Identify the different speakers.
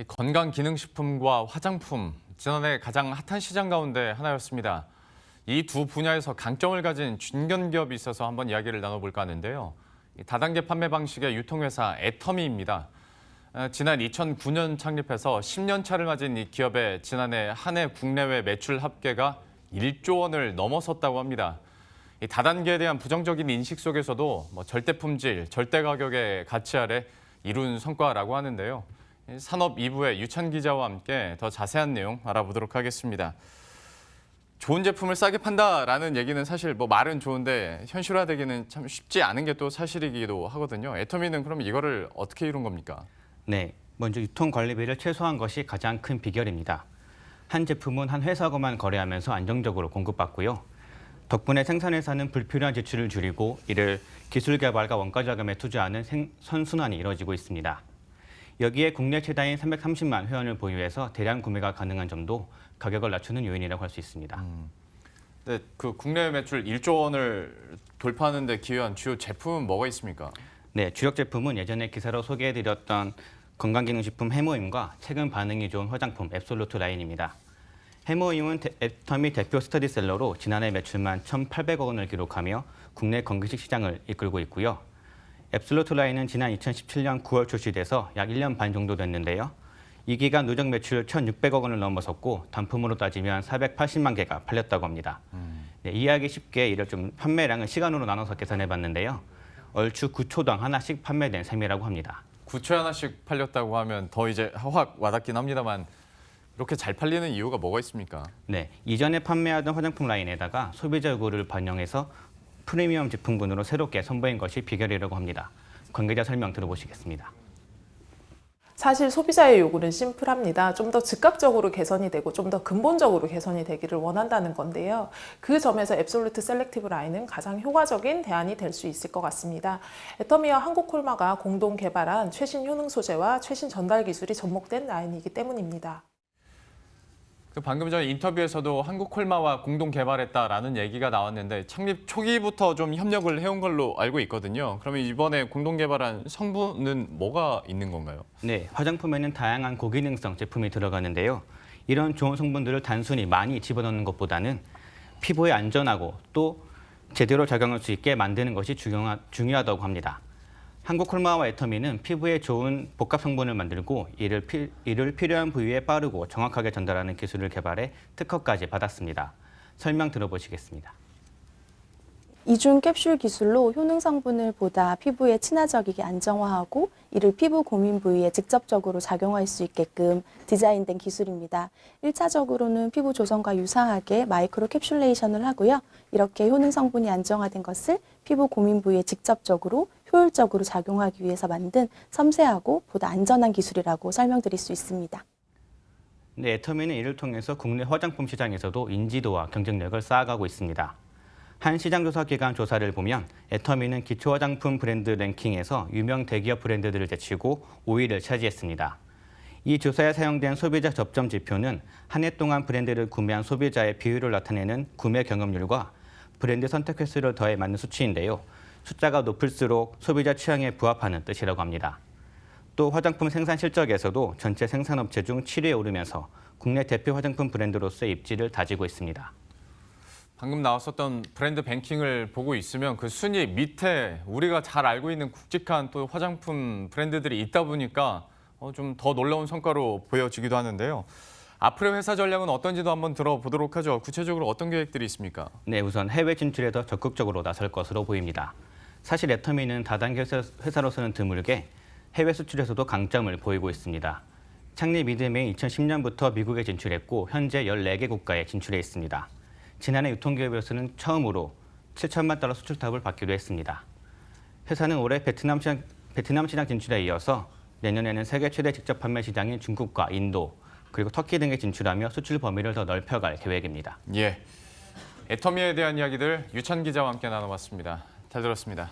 Speaker 1: 건강기능식품과 화장품, 지난해 가장 핫한 시장 가운데 하나였습니다. 이 두 분야에서 강점을 가진 중견기업이 있어서 한번 이야기를 나눠볼까 하는데요. 다단계 판매 방식의 유통회사 애터미입니다. 지난 2009년 창립해서 10년 차를 맞은 이 기업의 지난해 한 해 국내외 매출 합계가 1조 원을 넘어섰다고 합니다. 이 다단계에 대한 부정적인 인식 속에서도 절대 품질, 절대 가격의 가치 아래 이룬 성과라고 하는데요. 산업 2부의 유찬 기자와 함께 더 자세한 내용 알아보도록 하겠습니다. 좋은 제품을 싸게 판다라는 얘기는 사실 말은 좋은데 현실화되기는 참 쉽지 않은 게 또 사실이기도 하거든요. 애터미는 그럼 이거를 어떻게 이룬 겁니까?
Speaker 2: 네, 먼저 유통 관리비를 최소화한 것이 가장 큰 비결입니다. 한 제품은 한 회사하고만 거래하면서 안정적으로 공급받고요. 덕분에 생산회사는 불필요한 지출을 줄이고 이를 기술 개발과 원가 자금에 투자하는 선순환이 이루어지고 있습니다. 여기에 국내 최다인 330만 회원을 보유해서 대량 구매가 가능한 점도 가격을 낮추는 요인이라고 할 수 있습니다.
Speaker 1: 네, 그 국내 매출 1조 원을 돌파하는 데 기여한 주요 제품은 뭐가 있습니까?
Speaker 2: 네, 주력 제품은 예전에 기사로 소개해드렸던 건강기능식품 해모임과 최근 반응이 좋은 화장품 앱솔루트 라인입니다. 해모임은 애터미 대표 스터디셀러로 지난해 매출만 1,800억 원을 기록하며 국내 건기식 시장을 이끌고 있고요. 앱솔루트 라인은 지난 2017년 9월 출시돼서 약 1년 반 정도 됐는데요. 이 기간 누적 매출 1,600억 원을 넘어섰고 단품으로 따지면 480만 개가 팔렸다고 합니다. 네, 이해하기 쉽게 이를 좀 판매량을 시간으로 나눠서 계산해봤는데요. 얼추 9초당 하나씩 판매된 셈이라고 합니다.
Speaker 1: 9초에 하나씩 팔렸다고 하면 더 이제 확 와닿긴 합니다만 이렇게 잘 팔리는 이유가 뭐가 있습니까?
Speaker 2: 네, 이전에 판매하던 화장품 라인에다가 소비자 요구를 반영해서 프리미엄 제품군으로 새롭게 선보인 것이 비결이라고 합니다. 관계자 설명 들어보시겠습니다.
Speaker 3: 사실 소비자의 요구는 심플합니다. 좀 더 즉각적으로 개선이 되고 좀 더 근본적으로 개선이 되기를 원한다는 건데요. 그 점에서 앱솔루트 셀렉티브 라인은 가장 효과적인 대안이 될 수 있을 것 같습니다. 애터미와 한국콜마가 공동 개발한 최신 효능 소재와 최신 전달 기술이 접목된 라인이기 때문입니다.
Speaker 1: 방금 전 인터뷰에서도 한국콜마와 공동 개발했다라는 얘기가 나왔는데 창립 초기부터 좀 협력을 해온 걸로 알고 있거든요. 그러면 이번에 공동 개발한 성분은 뭐가 있는 건가요?
Speaker 2: 네, 화장품에는 다양한 고기능성 제품이 들어가는데요. 이런 좋은 성분들을 단순히 많이 집어넣는 것보다는 피부에 안전하고 또 제대로 작용할 수 있게 만드는 것이 중요하다고 합니다. 한국콜마와 애터미는 피부에 좋은 복합 성분을 만들고 이를 필요한 부위에 빠르고 정확하게 전달하는 기술을 개발해 특허까지 받았습니다. 설명 들어보시겠습니다.
Speaker 4: 이중 캡슐 기술로 효능 성분을 보다 피부에 친화적이게 안정화하고 이를 피부 고민 부위에 직접적으로 작용할 수 있게끔 디자인된 기술입니다. 1차적으로는 피부 조성과 유사하게 마이크로 캡슐레이션을 하고요. 이렇게 효능 성분이 안정화된 것을 피부 고민 부위에 직접적으로 효율적으로 작용하기 위해서 만든 섬세하고 보다 안전한 기술이라고 설명드릴 수 있습니다.
Speaker 2: 네, 애터미는 이를 통해서 국내 화장품 시장에서도 인지도와 경쟁력을 쌓아가고 있습니다. 한 시장조사기관 조사를 보면 애터미는 기초 화장품 브랜드 랭킹에서 유명 대기업 브랜드들을 제치고 5위를 차지했습니다. 이 조사에 사용된 소비자 접점 지표는 한 해 동안 브랜드를 구매한 소비자의 비율을 나타내는 구매 경험률과 브랜드 선택 횟수를 더해 맞는 수치인데요. 숫자가 높을수록 소비자 취향에 부합하는 뜻이라고 합니다. 또 화장품 생산 실적에서도 전체 생산업체 중 7위에 오르면서 국내 대표 화장품 브랜드로서의 입지를 다지고 있습니다.
Speaker 1: 방금 나왔었던 브랜드 뱅킹을 보고 있으면 그 순위 밑에 우리가 잘 알고 있는 굵직한 또 화장품 브랜드들이 있다 보니까 좀 더 놀라운 성과로 보여지기도 하는데요. 앞으로의 회사 전략은 어떤지도 한번 들어보도록 하죠. 구체적으로 어떤 계획들이 있습니까?
Speaker 2: 네, 우선 해외 진출에 더 적극적으로 나설 것으로 보입니다. 사실 애터미는 다단계 회사로서는 드물게 해외 수출에서도 강점을 보이고 있습니다. 창립 이듬해 2010년부터 미국에 진출했고 현재 14개 국가에 진출해 있습니다. 지난해 유통기업으로서는 처음으로 7천만 달러 수출탑을 받기도 했습니다. 회사는 올해 베트남 시장 진출에 이어서 내년에는 세계 최대 직접 판매 시장인 중국과 인도, 그리고 터키 등에 진출하며 수출 범위를 더 넓혀갈 계획입니다.
Speaker 1: 예, 애터미에 대한 이야기들 유찬 기자와 함께 나눠봤습니다. 잘 들었습니다.